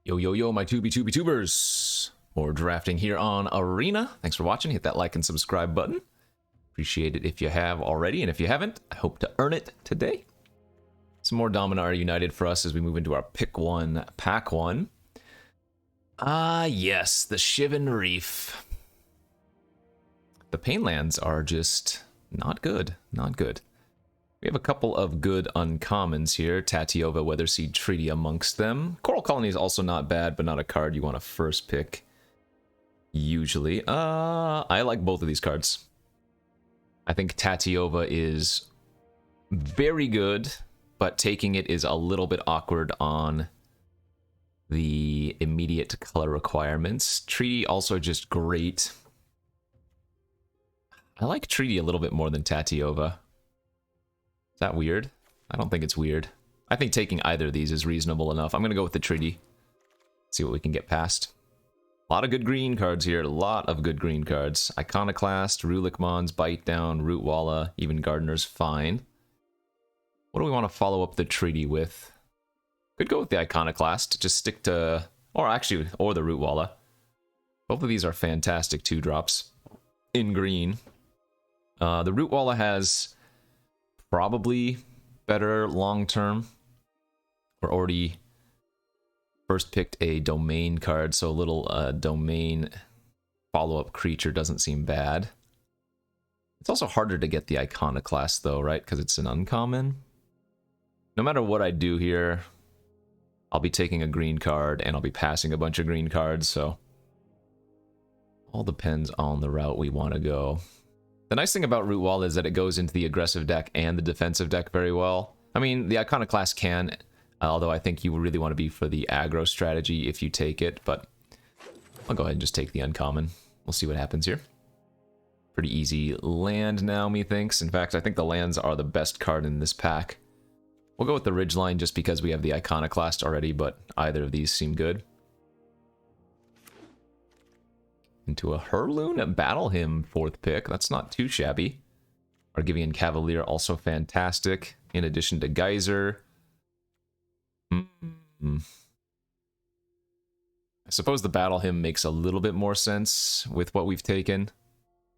Yo, yo, yo, my tubers. More drafting here on Arena. Thanks for watching. Hit that like and subscribe button. Appreciate it if you have already, and if you haven't, I hope to earn it today. Some more Dominaria United for us as we move into our pick one, pack one. Yes, the Shivan Reef. The Painlands are just not good, not good. We have a couple of good uncommons here. Tatiova, Weatherseed Treaty amongst them. Coral Colony is also not bad, but not a card you want to first pick. Usually. I like both of these cards. I think Tatiova is very good, but taking it is a little bit awkward on the immediate color requirements. Treaty also just great. I like Treaty a little bit more than Tatiova. Is that weird? I don't think it's weird. I think taking either of these is reasonable enough. I'm going to go with the Treaty. See what we can get past. A lot of good green cards here. A lot of good green cards. Iconoclast, Rulikmons, Bite Down, Rootwalla, even Gardener's fine. What do we want to follow up the Treaty with? Could go with the Iconoclast. Just stick to... or the Rootwalla. Both of these are fantastic 2-drops in green. The Rootwalla has... probably better long-term. We're already first picked a domain card, so a little domain follow-up creature doesn't seem bad. It's also harder to get the Iconoclast, though, right? Because it's an uncommon. No matter what I do here, I'll be taking a green card, and I'll be passing a bunch of green cards, so... all depends on the route we want to go. The nice thing about Rootwalla is that it goes into the aggressive deck and the defensive deck very well. I mean, the Iconoclast can, although I think you really want to be for the aggro strategy if you take it, but I'll go ahead and just take the uncommon. We'll see what happens here. Pretty easy land now, methinks. In fact, I think the lands are the best card in this pack. We'll go with the Ridgeline just because we have the Iconoclast already, but either of these seem good. Into a Hurloon, a Battle Hymn, 4th pick. That's not too shabby. Argivian Cavalier, also fantastic. In addition to Geyser. I suppose the Battle Hymn makes a little bit more sense with what we've taken.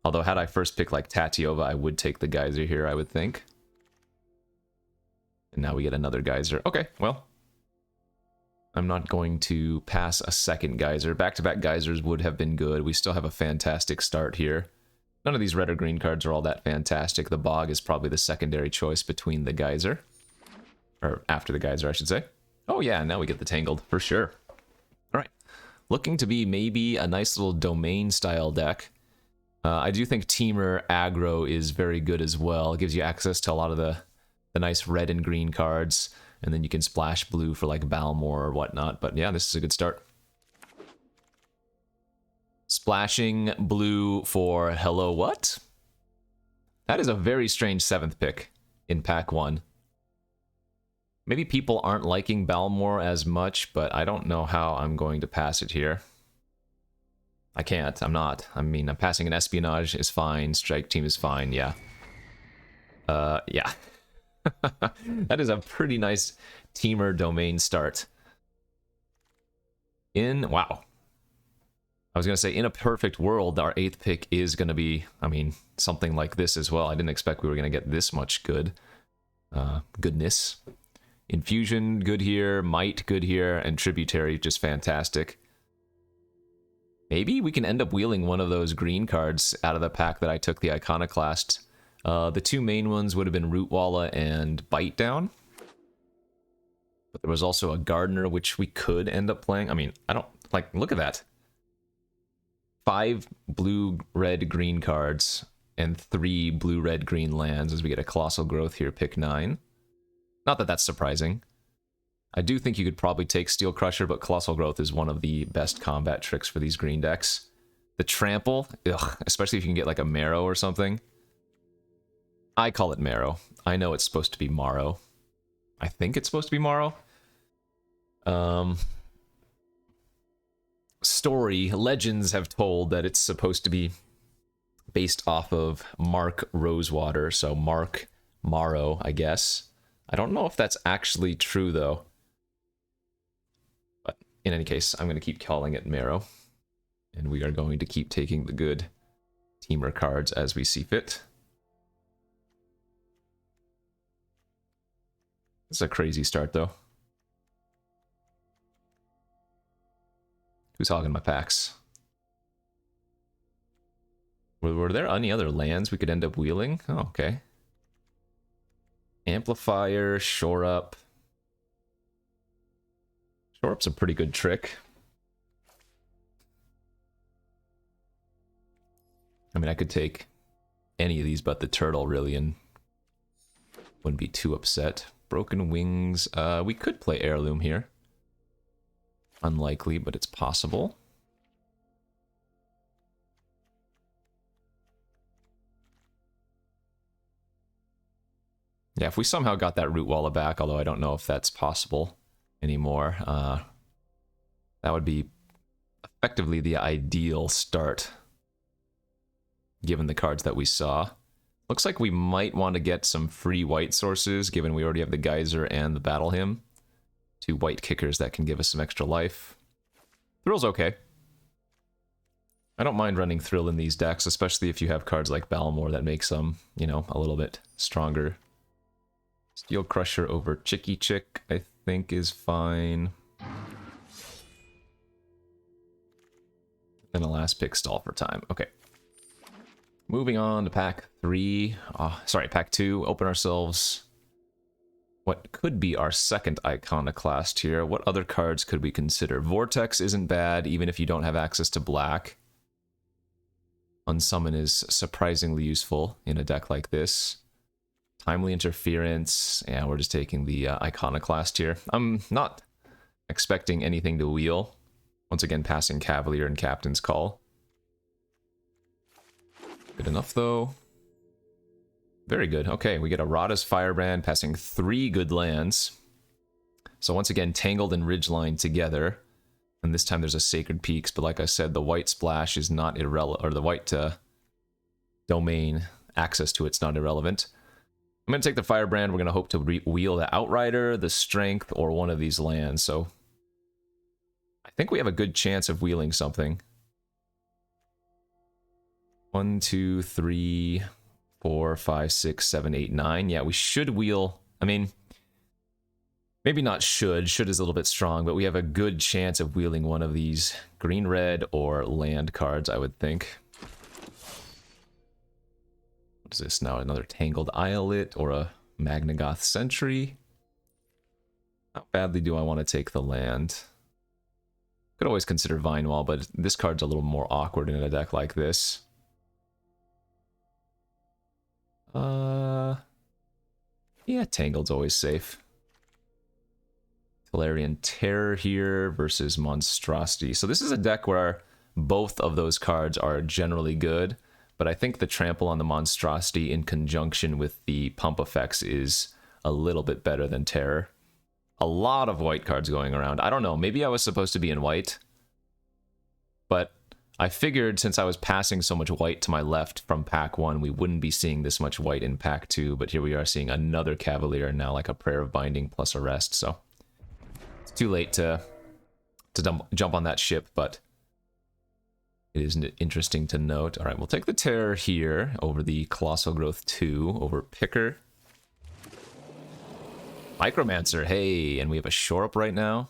Although, had I first picked like Tatiova, I would take the Geyser here, I would think. And now we get another Geyser. Okay, well. I'm not going to pass a second Geyser. Back-to-back Geysers would have been good. We still have a fantastic start here. None of these red or green cards are all that fantastic. The Bog is probably the secondary choice between the Geyser. Or after the Geyser, I should say. Oh yeah, now we get the Tangled, for sure. Alright. Looking to be maybe a nice little domain-style deck. I do think Teamer aggro is very good as well. It gives you access to a lot of the nice red and green cards. And then you can splash blue for like Balmor or whatnot. But yeah, this is a good start. Splashing blue for Hello What? That is a very strange 7th pick in pack 1. Maybe people aren't liking Balmor as much, but I don't know how I'm going to pass it here. I can't. I'm not. I mean, I'm passing an Espionage is fine. Strike Team is fine. Yeah. Yeah. That is a pretty nice Teamer domain start. Wow. I was going to say, in a perfect world, our 8th pick is going to be, I mean, something like this as well. I didn't expect we were going to get this much goodness. Infusion, good here. Might, good here. And Tributary, just fantastic. Maybe we can end up wheeling one of those green cards out of the pack that I took the Iconoclast. The two main ones would have been Rootwalla and Bite Down. But there was also a Gardener, which we could end up playing. I mean, I don't... like, look at that. 5 blue, red, green cards, and 3 blue, red, green lands as we get a Colossal Growth here, pick 9. Not that that's surprising. I do think you could probably take Steel Crusher, but Colossal Growth is one of the best combat tricks for these green decks. The Trample, ugh, especially if you can get like a Marrow or something. I call it Marrow. I know it's supposed to be Morrow. I think it's supposed to be Morrow. Legends have told that it's supposed to be based off of Mark Rosewater, so Mark Morrow, I guess. I don't know if that's actually true, though. In any case, I'm going to keep calling it Marrow. And we are going to keep taking the good teamer cards as we see fit. It's a crazy start, though. Who's hogging my packs? Were there any other lands we could end up wheeling? Oh, okay. Amplifier, Shore Up. Shore Up's a pretty good trick. I mean, I could take any of these but the turtle, really, and wouldn't be too upset. Broken Wings. We could play Heirloom here. Unlikely, but it's possible. Yeah, if we somehow got that Root Walla back, although I don't know if that's possible anymore, that would be effectively the ideal start, given the cards that we saw. Looks like we might want to get some free white sources, given we already have the Geyser and the Battle Hymn. 2 white kickers that can give us some extra life. Thrill's okay. I don't mind running Thrill in these decks, especially if you have cards like Balmor that make some, you know, a little bit stronger. Steel Crusher over Chicky Chick, I think, is fine. And the last pick, Stall for Time. Okay. Moving on to pack 3. Pack 2. Open ourselves what could be our second Iconoclast here. What other cards could we consider? Vortex isn't bad, even if you don't have access to black. Unsummon is surprisingly useful in a deck like this. Timely Interference. Yeah, we're just taking the Iconoclast here. I'm not expecting anything to wheel. Once again, passing Cavalier and Captain's Call. Good enough, though. Very good. Okay, we get a Rada's Firebrand, passing 3 good lands. So once again, Tangled and Ridgeline together. And this time there's a Sacred Peaks, but like I said, the white splash is not irrelevant, or the white domain access to it's not irrelevant. I'm going to take the Firebrand. We're going to hope to wheel the Outrider, the Strength, or one of these lands. So I think we have a good chance of wheeling something. 1, 2, 3, 4, 5, 6, 7, 8, 9. Yeah, we should wheel. I mean, maybe not should. Should is a little bit strong, but we have a good chance of wheeling one of these green-red or land cards, I would think. What is this now? Another Tangled Islet or a Magnagoth Sentry? How badly do I want to take the land? Could always consider Vinewall, but this card's a little more awkward in a deck like this. Yeah, Tangled's always safe. Tolarian Terror here versus Monstrosity. So this is a deck where both of those cards are generally good, but I think the Trample on the Monstrosity in conjunction with the pump effects is a little bit better than Terror. A lot of white cards going around. I don't know, maybe I was supposed to be in white, but I figured since I was passing so much white to my left from pack 1, we wouldn't be seeing this much white in pack 2, but here we are seeing another Cavalier and now like a Prayer of Binding plus Arrest, so it's too late to jump on that ship, but it is interesting to note. All right, we'll take the Terror here over the Colossal Growth 2 over Picker. Micromancer, hey, and we have a Shore Up right now.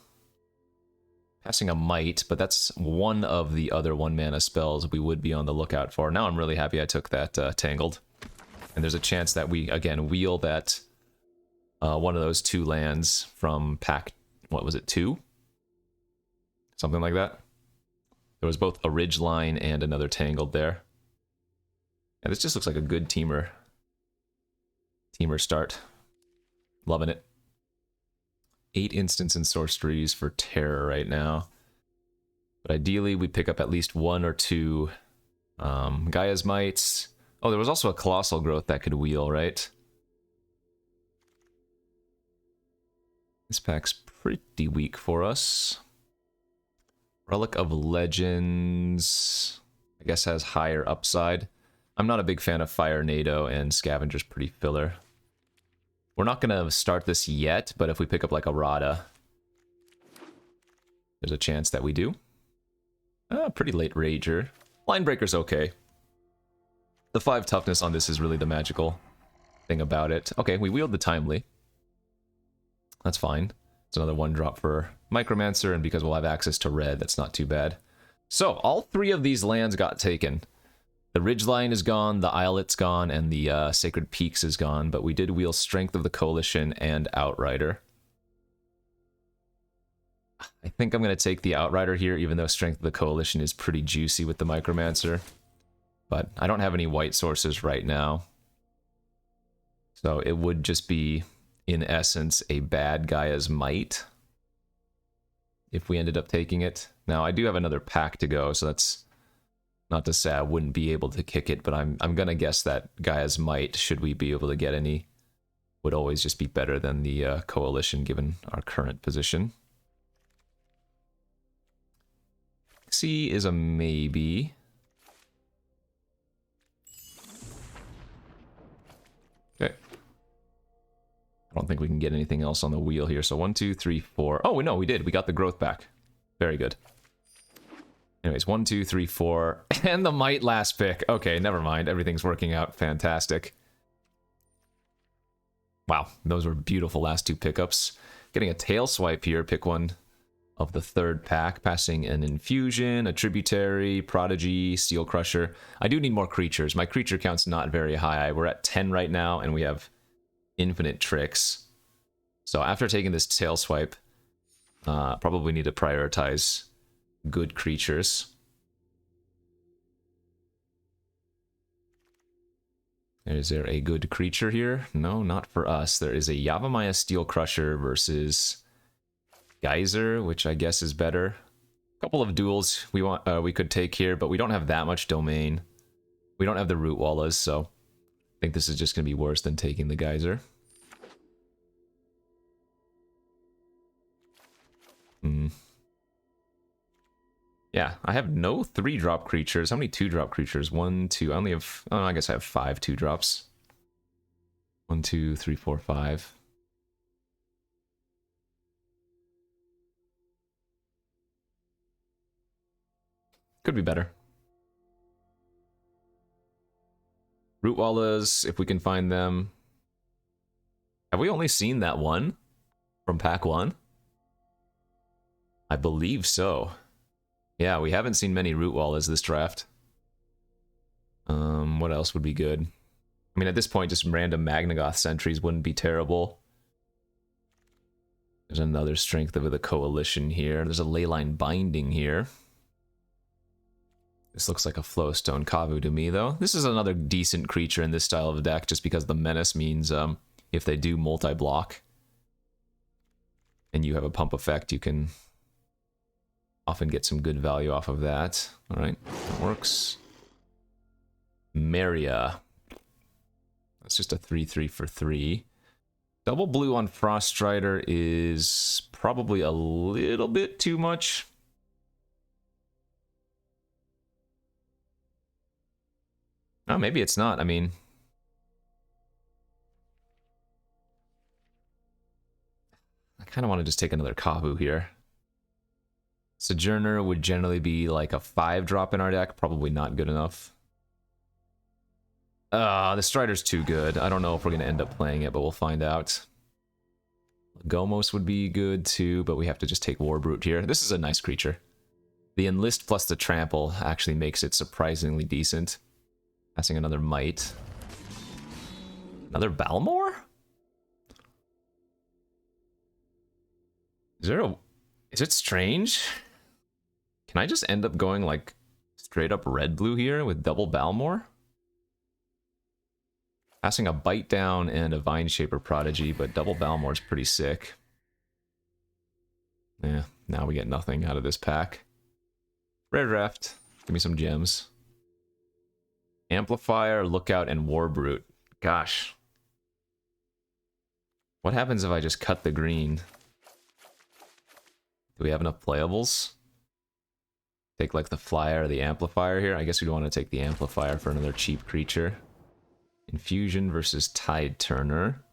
Passing a Might, but that's one of the other 1-mana spells we would be on the lookout for. Now I'm really happy I took that Tangled. And there's a chance that we, again, wheel that one of those 2 lands from pack, what was it, 2? Something like that. There was both a Ridgeline and another Tangled there. And this just looks like a good teamer start. Loving it. 8 instants and sorceries for Terror right now. But ideally, we pick up at least 1 or 2 Gaia's Mites. Oh, there was also a Colossal Growth that could wheel, right? This pack's pretty weak for us. Relic of Legends, I guess, has higher upside. I'm not a big fan of Fire Nado, and Scavenger's pretty filler. We're not going to start this yet, but if we pick up like a Rada, There's a chance that we do. Pretty late Rager. Line Breaker's okay. The 5 toughness on this is really the magical thing about it. Okay, we wield the Timely. That's fine. It's another 1-drop for Micromancer, and because we'll have access to red, that's not too bad. So, all 3 of these lands got taken. The Ridgeline is gone, the Islet's gone, and the Sacred Peaks is gone, but we did wield Strength of the Coalition and Outrider. I think I'm going to take the Outrider here, even though Strength of the Coalition is pretty juicy with the Micromancer. But I don't have any white sources right now. So it would just be, in essence, a bad Gaia's Might if we ended up taking it. Now, I do have another pack to go, so that's not to say I wouldn't be able to kick it, but I'm going to guess that Gaia's Might, should we be able to get any, would always just be better than the Coalition, given our current position. C is a maybe. Okay. I don't think we can get anything else on the wheel here. So 1, 2, 3, 4. Oh, no, we did. We got the growth back. Very good. Anyways, 1, 2, 3, 4. And the Might last pick. Okay, never mind. Everything's working out fantastic. Wow, those were beautiful last 2 pickups. Getting a tail swipe here. Pick one of the 3rd pack, passing an Infusion, a Tributary, Prodigy, Steel Crusher. I do need more creatures. My creature count's not very high. We're at 10 right now, and we have infinite tricks. So after taking this tail swipe, probably need to prioritize good creatures. Is there a good creature here? No, not for us. There is a Yavimaya Steel Crusher versus Geyser, which I guess is better. A couple of duels we could take here, but we don't have that much domain. We don't have the Root Wallas, so I think this is just going to be worse than taking the Geyser. Yeah, I have no 3-drop creatures. How many 2-drop creatures? 1, 2. I only have... Oh, I guess I have 5 2-drops. 1, 2, 3, 4, 5. Could be better. Root Wallas, if we can find them. Have we only seen that one from pack 1? I believe so. Yeah, we haven't seen many Root Wallas this draft. What else would be good? I mean, at this point, just random Magnagoth sentries wouldn't be terrible. There's another Strength of the Coalition here. There's a Leyline Binding here. This looks like a Flowstone Kavu to me, though. This is another decent creature in this style of deck, just because the Menace means if they do multi-block and you have a pump effect, you can often get some good value off of that. Alright, that works. Maria. That's just a 3/3 for 3. Double blue on Frost Strider is probably a little bit too much. Oh, maybe it's not. I mean, I kind of want to just take another Kavu here. Sojourner would generally be like a 5-drop in our deck. Probably not good enough. The Strider's too good. I don't know if we're going to end up playing it, but we'll find out. Gomos would be good too, but we have to just take Warbrute here. This is a nice creature. The Enlist plus the Trample actually makes it surprisingly decent. Passing another Might. Another Balmor? Is it strange? Can I just end up going like straight up red-blue here with double Balmor? Passing a Bite Down and a Vine Shaper Prodigy, but double Balmor's pretty sick. Yeah, now we get nothing out of this pack. Rare Draft. Give me some gems. Amplifier, Lookout, and Warbrute. Gosh. What happens if I just cut the green? Do we have enough playables? Take like the Flyer or the Amplifier here? I guess we'd want to take the Amplifier for another cheap creature. Infusion versus Tide Turner.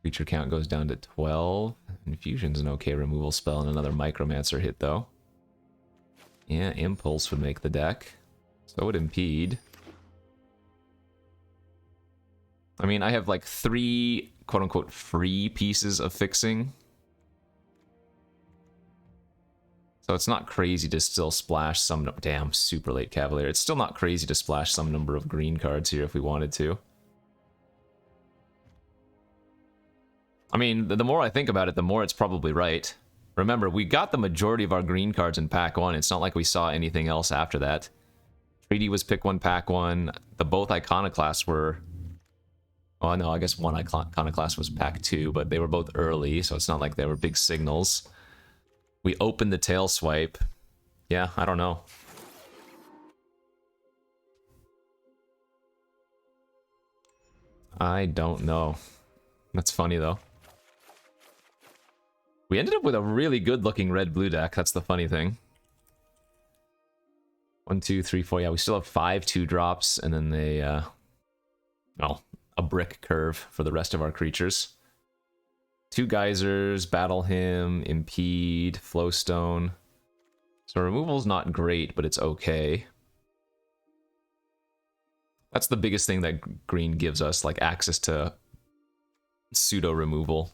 Creature count goes down to 12. Infusion's an okay removal spell and another Micromancer hit, though. Yeah, Impulse would make the deck. So would Impede. I mean, I have like 3 quote-unquote free pieces of fixing. So it's not crazy to still splash some... Damn, super late Cavalier. It's still not crazy to splash some number of green cards here if we wanted to. I mean, the more I think about it, the more it's probably right. Remember, we got the majority of our green cards in pack 1. It's not like we saw anything else after that. Treaty was pick 1, pack 1. The both Iconoclasts were... Oh, no, I guess one Iconoclast was pack 2, but they were both early, so it's not like they were big signals. We opened the tail swipe. Yeah, I don't know. I don't know. That's funny, though. We ended up with a really good-looking red-blue deck. That's the funny thing. 1, 2, 3, 4. Yeah, we still have 5 2-drops, and then they, well, a brick curve for the rest of our creatures. 2 Geysers, Battle Hymn, Impede, Flowstone. So removal's not great, but it's okay. That's the biggest thing that green gives us, like access to pseudo removal.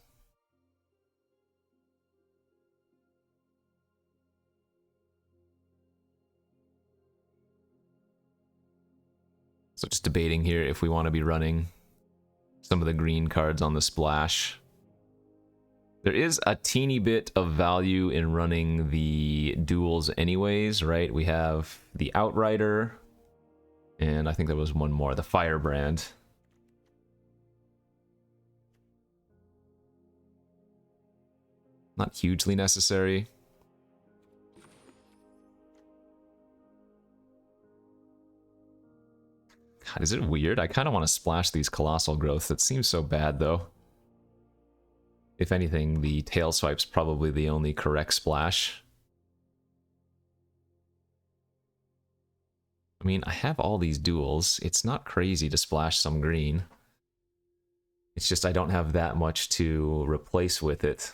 So just debating here if we want to be running some of the green cards on the splash. There is a teeny bit of value in running the duels anyways, right? We have the Outrider, and I think there was one more, the Firebrand. Not hugely necessary. God, is it weird? I kind of want to splash these Colossal Growths. It seems so bad, though. If anything, the Tail Swipe's probably the only correct splash. I mean, I have all these duels. It's not crazy to splash some green. It's just I don't have that much to replace with it.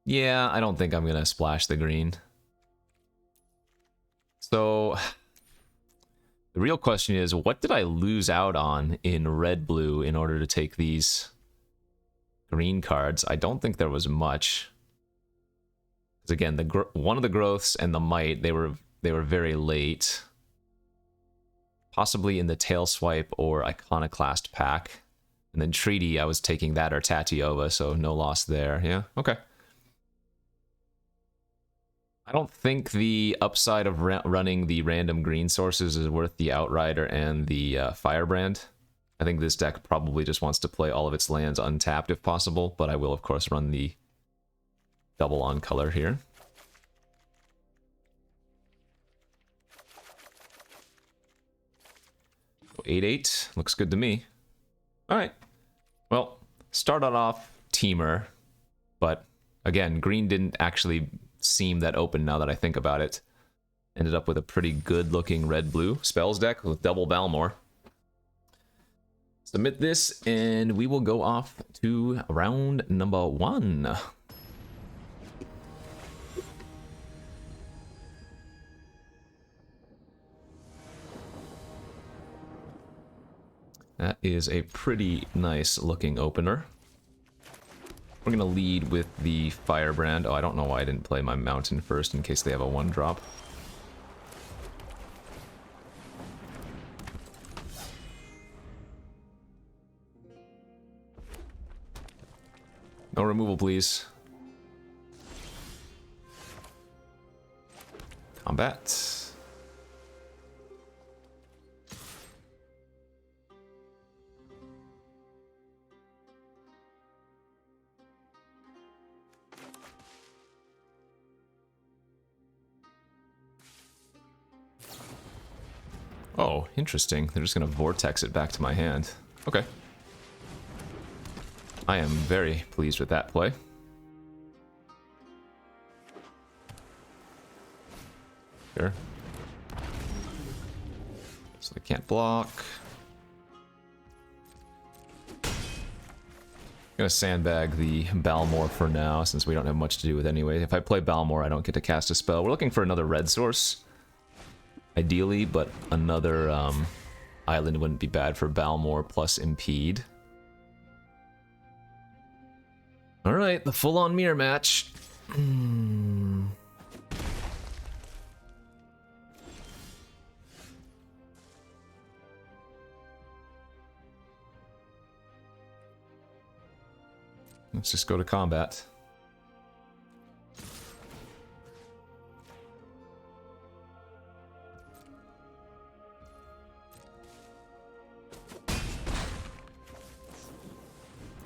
Yeah, I don't think I'm gonna splash the green. So, the real question is, what did I lose out on in red-blue in order to take these green cards? I don't think there was much. Because again, one of the growths and the might, they were very late. Possibly in the tail swipe or Iconoclast pack. And then Treaty, I was taking that or Tatiova, so no loss there. Yeah, okay. I don't think the upside of running the random green sources is worth the Outrider and the Firebrand. I think this deck probably just wants to play all of its lands untapped if possible, but I will of course run the double on color here. So 8/8 looks good to me. Alright. Well, started off Teamer, but again, green didn't actually seem that open now that I think about it. Ended up with a pretty good looking red-blue spells deck with double Balmor. Submit this and we will go off to round number 1. That is a pretty nice looking opener. We're going to lead with the Firebrand. Oh, I don't know why I didn't play my Mountain first in case they have a 1-drop. No removal, please. Combat. Oh, interesting. They're just going to Vortex it back to my hand. Okay. I am very pleased with that play. Sure. So they can't block. I'm gonna sandbag the Balmor for now, since we don't have much to do with anyway. If I play Balmor, I don't get to cast a spell. We're looking for another red source, ideally, but another island wouldn't be bad for Balmor plus Impede. Alright, the full-on mirror match. Let's just go to combat.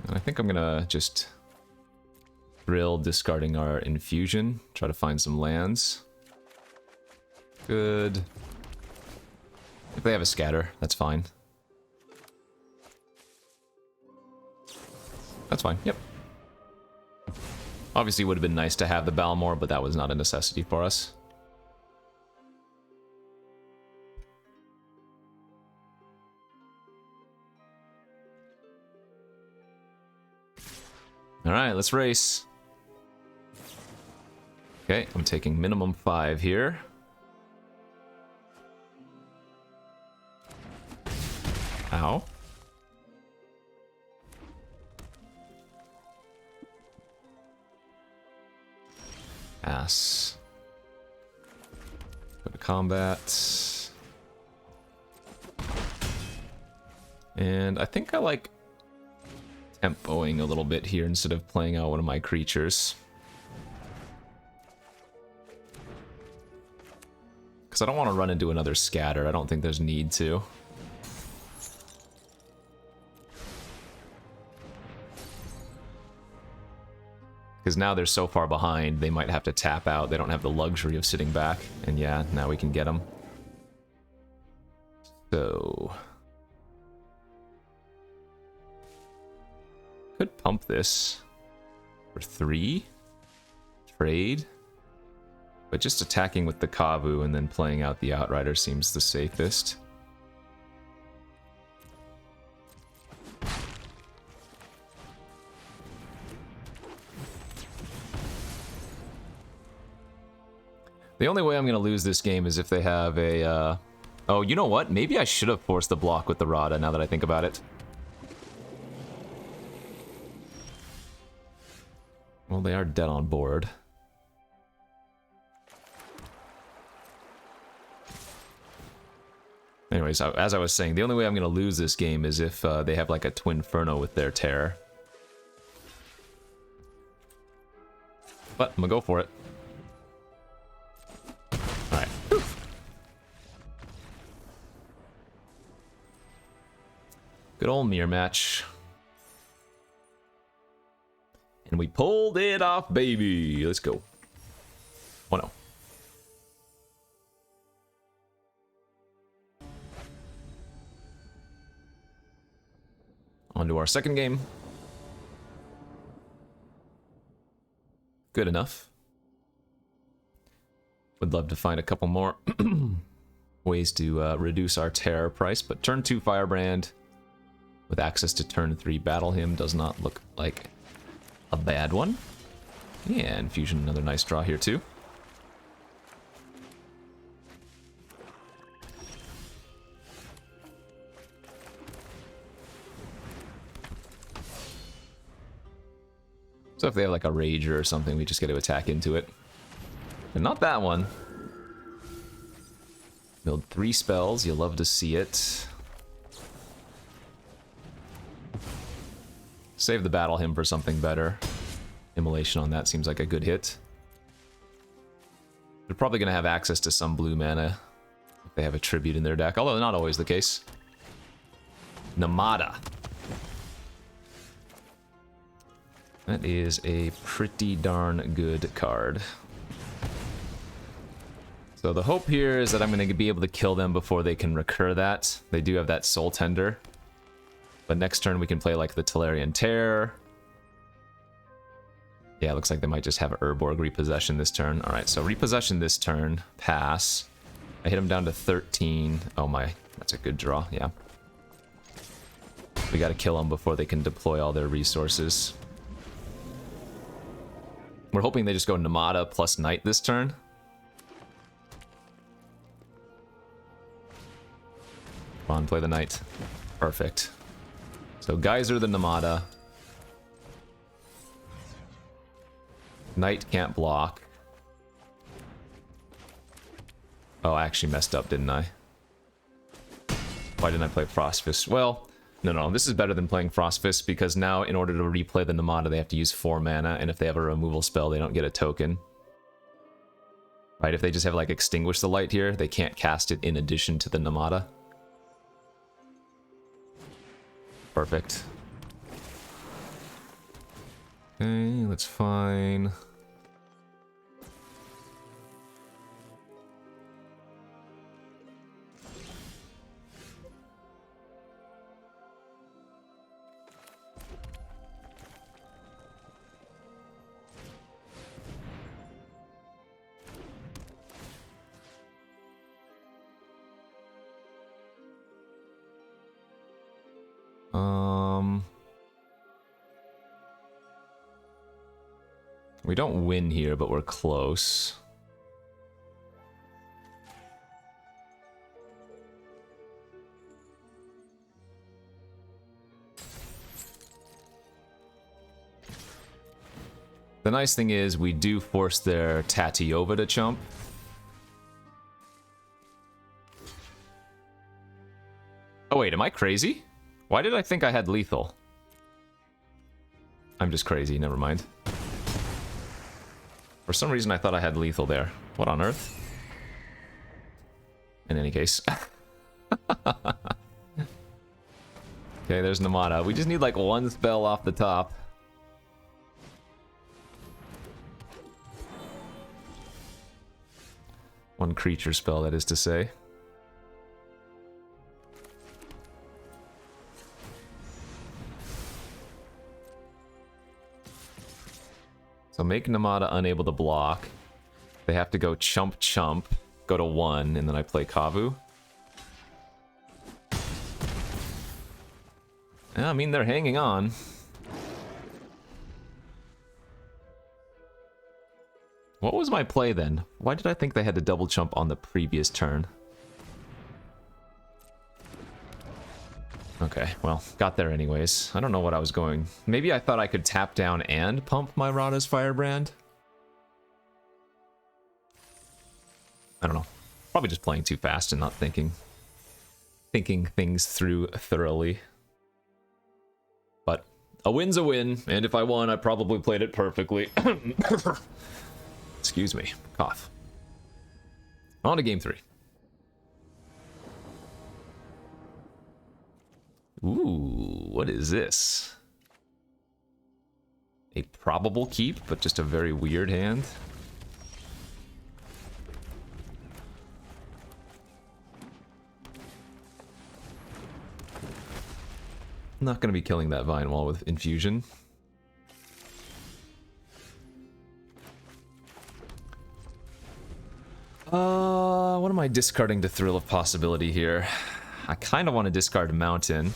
And I think I'm gonna just drill, discarding our infusion, try to find some lands. Good. If they have a scatter, that's fine. That's fine, yep. Obviously, it would have been nice to have the Balmor, but that was not a necessity for us. Alright, let's race. Okay, I'm taking minimum 5 here. Ow. Ass. Go to combat. And I think I like tempoing a little bit here instead of playing out one of my creatures. Because I don't want to run into another scatter. I don't think there's need to. Because now they're so far behind, they might have to tap out. They don't have the luxury of sitting back. And yeah, now we can get them. So... could pump this for 3. Trade. But just attacking with the Kavu and then playing out the Outrider seems the safest. The only way I'm going to lose this game is if they have a... Oh, you know what? Maybe I should have forced the block with the Rada, now that I think about it. Well, they are dead on board. Anyways, as I was saying, the only way I'm going to lose this game is if they have like a Twinferno with their Terror. But I'm going to go for it. Alright. Good old mirror match. And we pulled it off, baby. Let's go. 1-0. On to our second game. Good enough. Would love to find a couple more ways to reduce our terror price, but turn 2 Firebrand with access to turn 3 Battle Hymn does not look like a bad one. Yeah, Infusion, another nice draw here too. So if they have like a Rager or something, we just get to attack into it. But not that one. Build 3 spells, you'll love to see it. Save the Battle Hymn for something better. Immolation on that seems like a good hit. They're probably going to have access to some blue mana if they have a Tribute in their deck, although not always the case. Namada. That is a pretty darn good card. So the hope here is that I'm going to be able to kill them before they can recur that. They do have that Soul Tender. But next turn we can play like the Tolarian Terror. Yeah, looks like they might just have Urborg repossession this turn. Alright, so repossession this turn. Pass. I hit him down to 13. Oh my, that's a good draw, yeah. We gotta kill them before they can deploy all their resources. We're hoping they just go Namada plus Knight this turn. Come on, play the Knight. Perfect. So Geyser the Namada. Knight can't block. Oh, I actually messed up, didn't I? Why didn't I play Frostfist? Well, no, this is better than playing Frostfist because now in order to replay the Namada, they have to use 4 mana, and if they have a removal spell, they don't get a token. Right, if they just have like Extinguish the Light here, they can't cast it in addition to the Namada. Perfect. Okay, that's fine. We don't win here, but we're close. The nice thing is we do force their Tatiova to chump. Oh wait, am I crazy? Why did I think I had lethal? I'm just crazy, never mind. For some reason I thought I had lethal there. What on earth? In any case. Okay, there's Namada. We just need like one spell off the top. One creature spell, that is to say. So make Namada unable to block. They have to go chump chump, go to 1, and then I play Kavu. Yeah, I mean, they're hanging on. What was my play then? Why did I think they had to double chump on the previous turn? Okay, well, got there anyways. I don't know what I was going. Maybe I thought I could tap down and pump my Rada's Firebrand? I don't know. Probably just playing too fast and not thinking things through thoroughly. But a win's a win, and if I won, I probably played it perfectly. Excuse me. Cough. On to game 3. Ooh, what is this? A probable keep, but just a very weird hand. I'm not going to be killing that Vine Wall with Infusion. What am I discarding to Thrill of Possibility here? I kind of want to discard Mountain.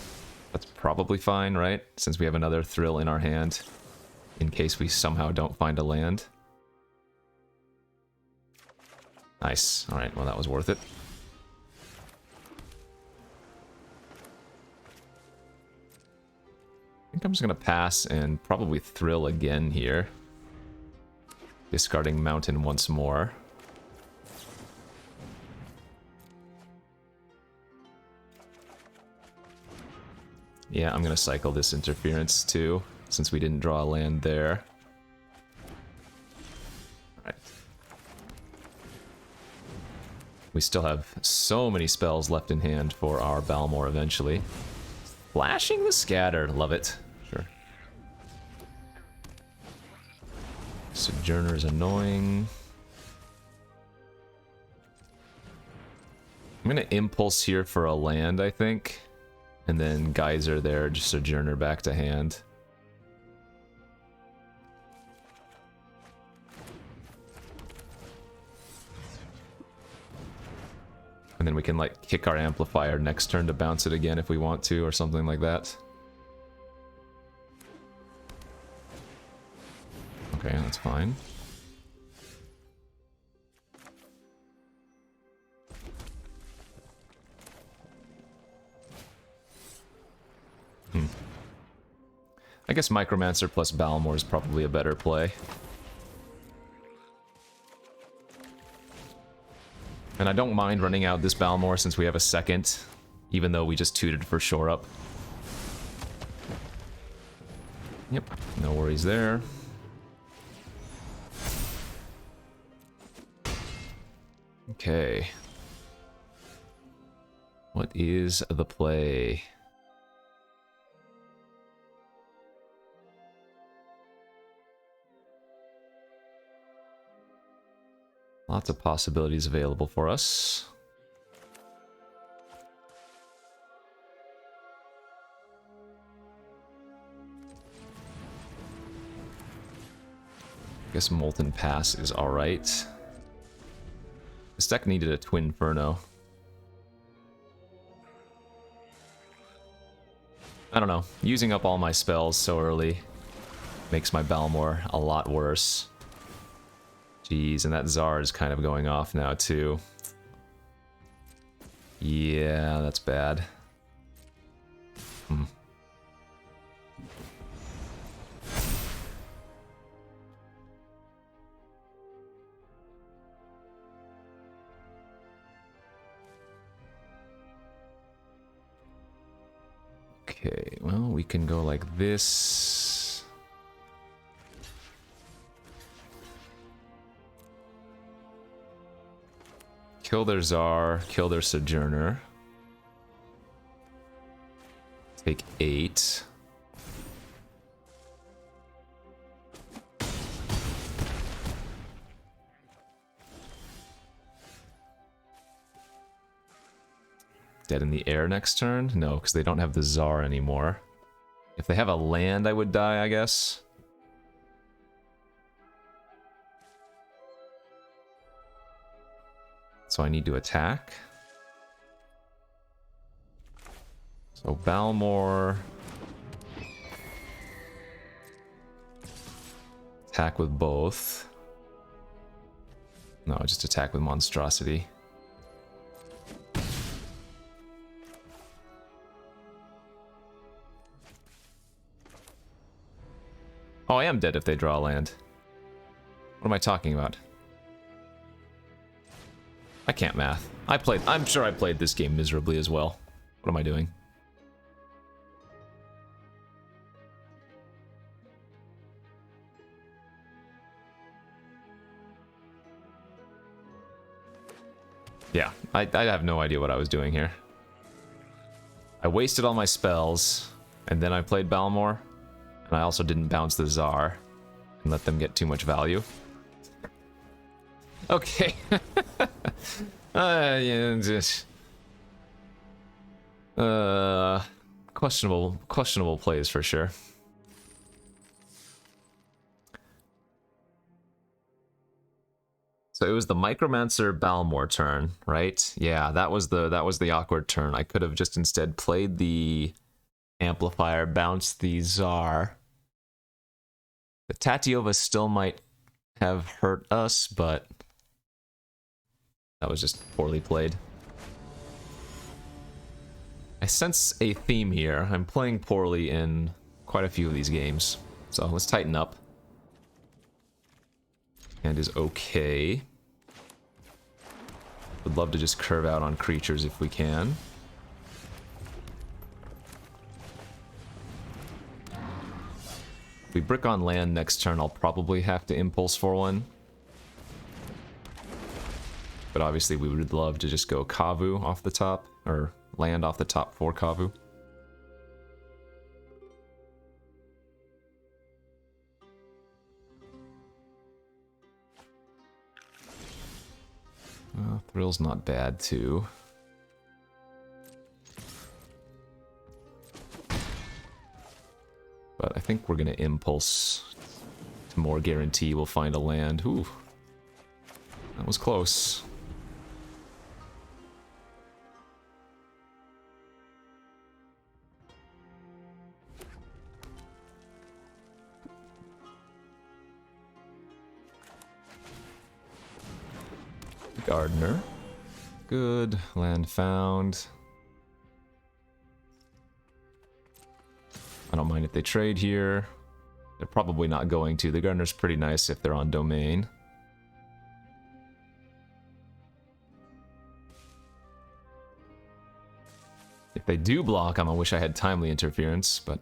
That's probably fine, right? Since we have another Thrill in our hand, in case we somehow don't find a land. Nice. Alright, well that was worth it. I think I'm just going to pass and probably Thrill again here. Discarding Mountain once more. Yeah, I'm going to cycle this Interference too, since we didn't draw a land there. Alright. We still have so many spells left in hand for our Balmor eventually. Flashing the Scatter, love it. Sure. Sojourner's annoying. I'm going to Impulse here for a land, I think. And then Geyser there, just Sojourner back to hand. And then we can like kick our amplifier next turn to bounce it again if we want to, or something like that. Okay, that's fine. I guess Micromancer plus Balmor is probably a better play. And I don't mind running out this Balmor since we have a second, even though we just tooted for shore up. Yep, no worries there. Okay. What is the play? Lots of possibilities available for us. I guess Molten Pass is alright. This deck needed a Twin Inferno. I don't know. Using up all my spells so early makes my Balmor a lot worse. Jeez, and that Tsar is kind of going off now, too. Yeah, that's bad. Okay, well, we can go like this. Kill their Tsar, kill their Sojourner. Take 8. Dead in the air next turn? No, because they don't have the Tsar anymore. If they have a land, I would die, I guess. So I need to attack. So Balmor. Attack with both. No, just attack with Monstrosity. Oh, I am dead if they draw a land. What am I talking about? I can't math. I'm sure I played this game miserably as well. What am I doing? Yeah, I have no idea what I was doing here. I wasted all my spells, and then I played Balmor, and I also didn't bounce the Tsar and let them get too much value. Okay. Yeah, just questionable plays for sure. So it was the Micromancer Balmor turn, right? Yeah, that was the awkward turn. I could have just instead played the Amplifier, bounced the Tsar. The Tatiova still might have hurt us, but that was just poorly played. I sense a theme here. I'm playing poorly in quite a few of these games. So let's tighten up. Hand is okay. Would love to just curve out on creatures if we can. If we brick on land next turn, I'll probably have to impulse for one. But obviously we would love to just go Kavu off the top, or land off the top for Kavu. Thrill's not bad too. But I think we're gonna impulse to more guarantee we'll find a land. Ooh, that was close. Gardener. Good. Land found. I don't mind if they trade here. They're probably not going to. The Gardener's pretty nice if they're on domain. If they do block, I'm gonna wish I had timely interference, but...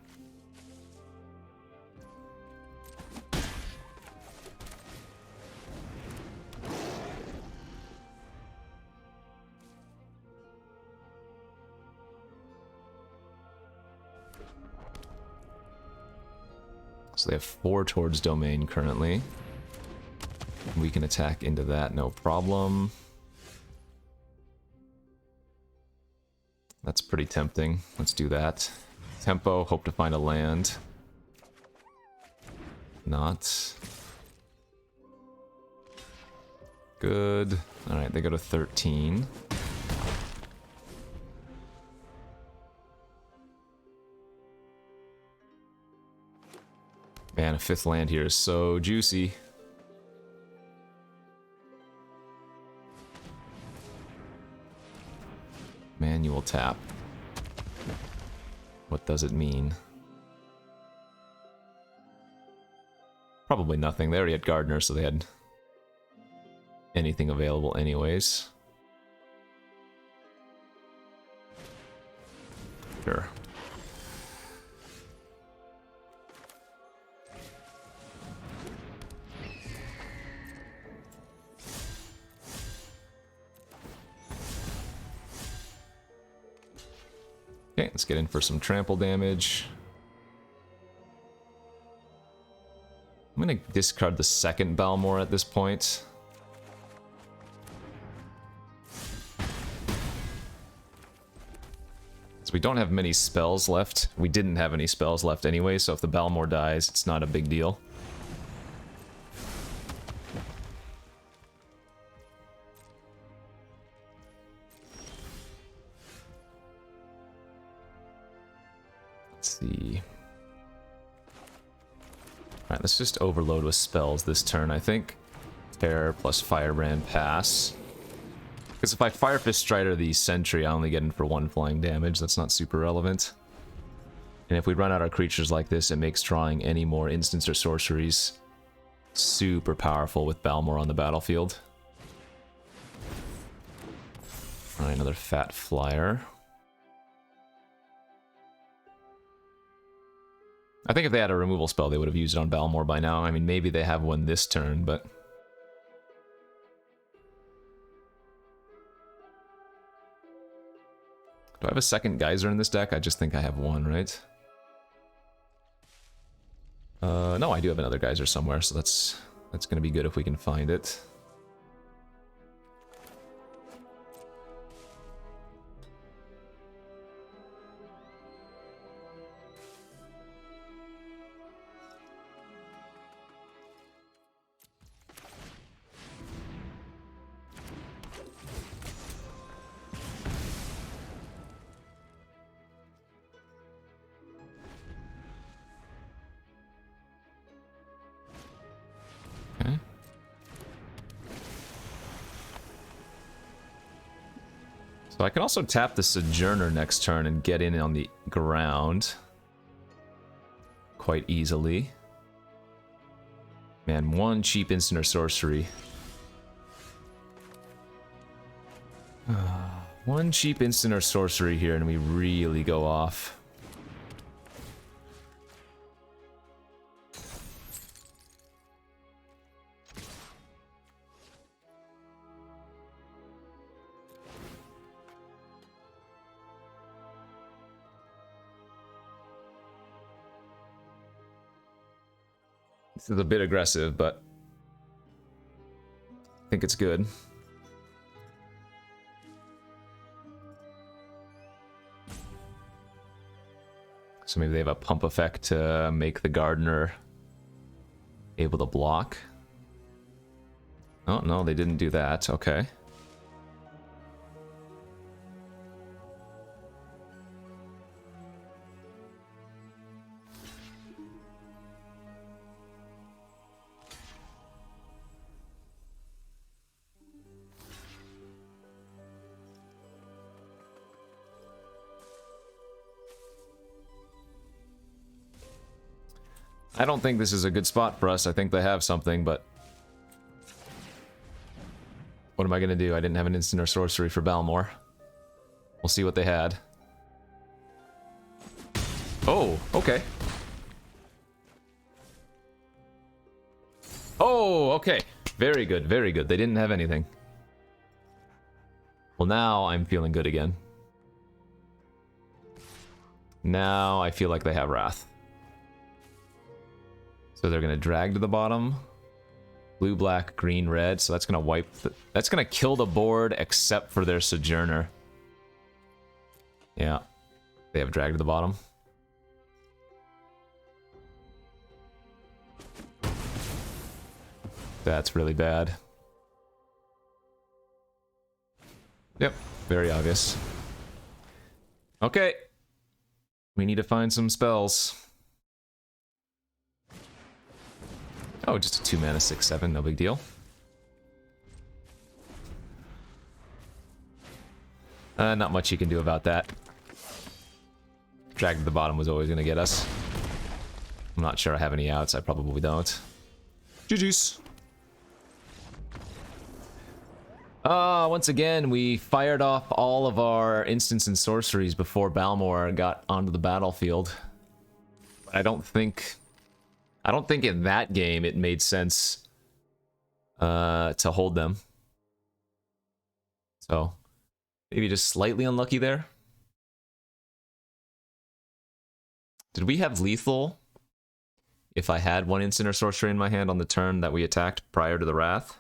So they have 4 towards domain currently. We can attack into that, no problem. That's pretty tempting. Let's do that. Tempo, hope to find a land. Not. Good. Alright, they go to 13. Man, a 5th land here is so juicy. Manual tap. What does it mean? Probably nothing. They already had Gardener, so they had anything available anyways. Sure. Okay, let's get in for some trample damage. I'm gonna discard the second Balmor at this point. So we don't have many spells left. We didn't have any spells left anyway, so if the Balmor dies, it's not a big deal. Let's see. Alright, let's just overload with spells this turn, I think. Terror plus Firebrand pass. Because if I Firefist Strider the Sentry, I only get in for 1 flying damage. That's not super relevant. And if we run out our creatures like this, it makes drawing any more instants or sorceries super powerful with Balmor on the battlefield. Alright, another fat flyer. I think if they had a removal spell, they would have used it on Balmor by now. I mean, maybe they have one this turn, but... Do I have a second Geyser in this deck? I just think I have one, right? No, I do have another Geyser somewhere, so that's gonna be good if we can find it. Okay. So I can also tap the Sojourner next turn and get in on the ground quite easily. Man, one cheap instant or sorcery. One cheap instant or sorcery here and we really go off. This is a bit aggressive, but I think it's good. So maybe they have a pump effect to make the Gardener able to block. Oh, no, they didn't do that. Okay. I don't think this is a good spot for us. I think they have something, but... What am I gonna do? I didn't have an instant or sorcery for Balmor. We'll see what they had. Oh, okay. Oh, okay. Very good, very good. They didn't have anything. Well, now I'm feeling good again. Now I feel like they have Wrath. So they're gonna drag to the bottom. Blue, black, green, red. So that's gonna wipe. That's gonna kill the board except for their Sojourner. Yeah, they have drag to the bottom. That's really bad. Yep, very obvious. Okay. We need to find some spells. Oh, just a 2 mana 6/7, no big deal. Not much you can do about that. Drag to the bottom was always gonna get us. I'm not sure I have any outs, I probably don't. GG's. Once again, we fired off all of our instants and sorceries before Balmor got onto the battlefield. I don't think in that game it made sense to hold them. So, maybe just slightly unlucky there. Did we have lethal if I had one instant or sorcery in my hand on the turn that we attacked prior to the Wrath?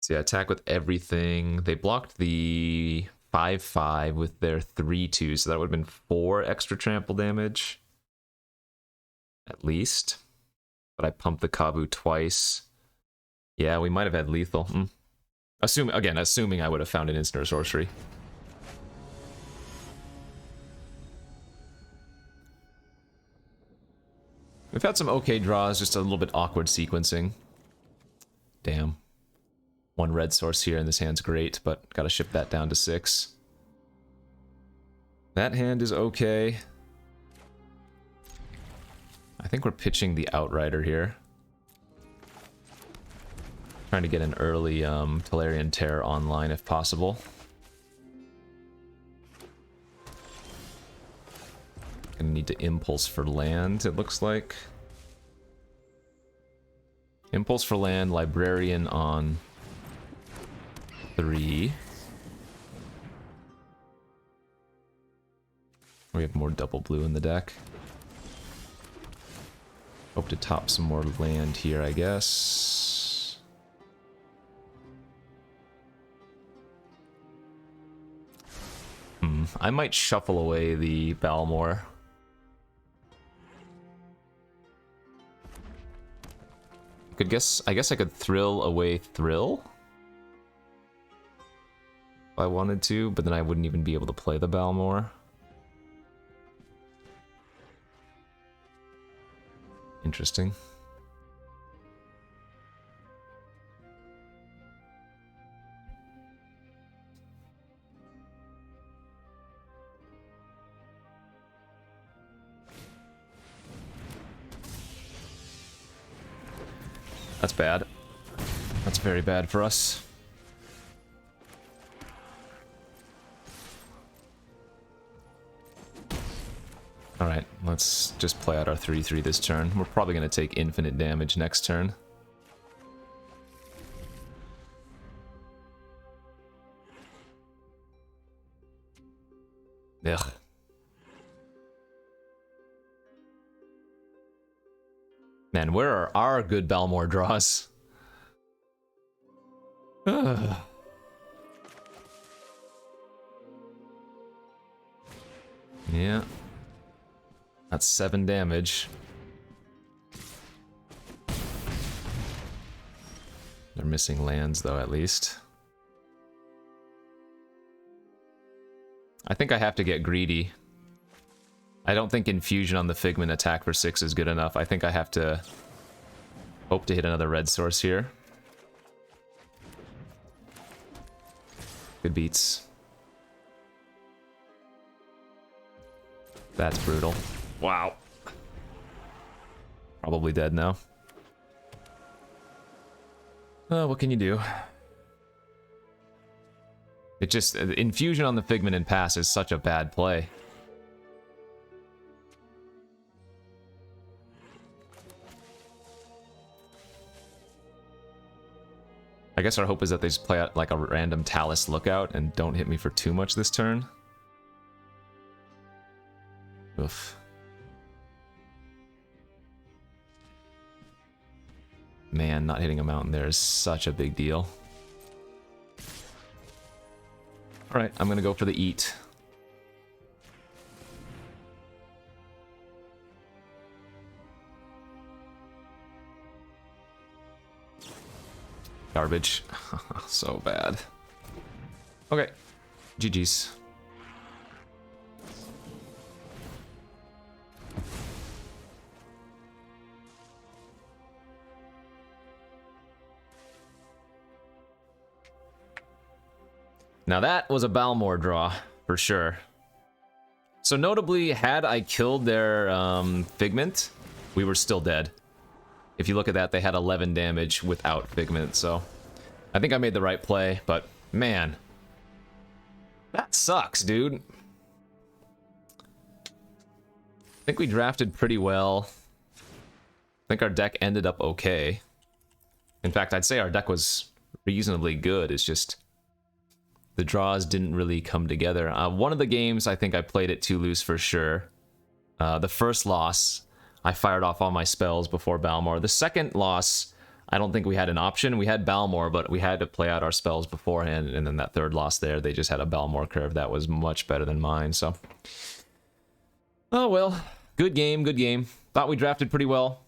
See, I attack with everything. They blocked the 5/5 with their 3/2, so that would have been 4 extra trample damage. At least. But I pumped the Kabu twice. Yeah, we might have had lethal. Assuming I would have found an instant or sorcery. We've had some okay draws, just a little bit awkward sequencing. Damn. 1 red source here in this hand's great, but gotta ship that down to 6. That hand is okay. I think we're pitching the Outrider here. Trying to get an early Tolarian Terror online if possible. Gonna need to Impulse for land, it looks like. Impulse for land, Librarian on 3. We have more double blue in the deck. Hope to top some more land here, I guess. I might shuffle away the Balmor. I guess I could thrill away Thrill if I wanted to, but then I wouldn't even be able to play the Balmor. Interesting. That's bad. That's very bad for us. Alright, let's just play out our 3/3 this turn. We're probably going to take infinite damage next turn. Ugh. Man, where are our good Balmor draws? Ugh. Yeah. That's 7 damage. They're missing lands, though, at least. I think I have to get greedy. I don't think Infusion on the Figment attack for 6 is good enough. I think I have to hope to hit another red source here. Good beats. That's brutal. Wow. Probably dead now. What can you do? It just... Infusion on the Figment and pass is such a bad play. I guess our hope is that they just play out like a random Talus Lookout and don't hit me for too much this turn. Oof. Man, not hitting a mountain there is such a big deal. Alright, I'm gonna go for the eat. Garbage. So bad. Okay. GG's. Now that was a Balmor draw, for sure. So notably, had I killed their Figment, we were still dead. If you look at that, they had 11 damage without Figment, so... I think I made the right play, but man... That sucks, dude. I think we drafted pretty well. I think our deck ended up okay. In fact, I'd say our deck was reasonably good, it's just... The draws didn't really come together. One of the games, I think I played it too loose for sure. The first loss... I fired off all my spells before Balmor. The second loss, I don't think we had an option. We had Balmor, but we had to play out our spells beforehand, and then that third loss there, they just had a Balmor curve that was much better than mine, so... Oh well, good game, good game. Thought we drafted pretty well.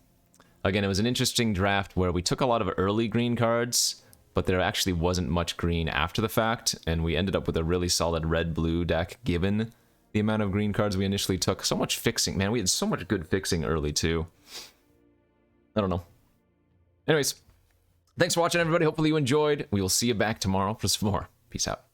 Again, it was an interesting draft where we took a lot of early green cards, but there actually wasn't much green after the fact, and we ended up with a really solid red-blue deck given the amount of green cards we initially took. So much fixing. Man, we had so much good fixing early, too. I don't know. Anyways, thanks for watching, everybody. Hopefully you enjoyed. We will see you back tomorrow for some more. Peace out.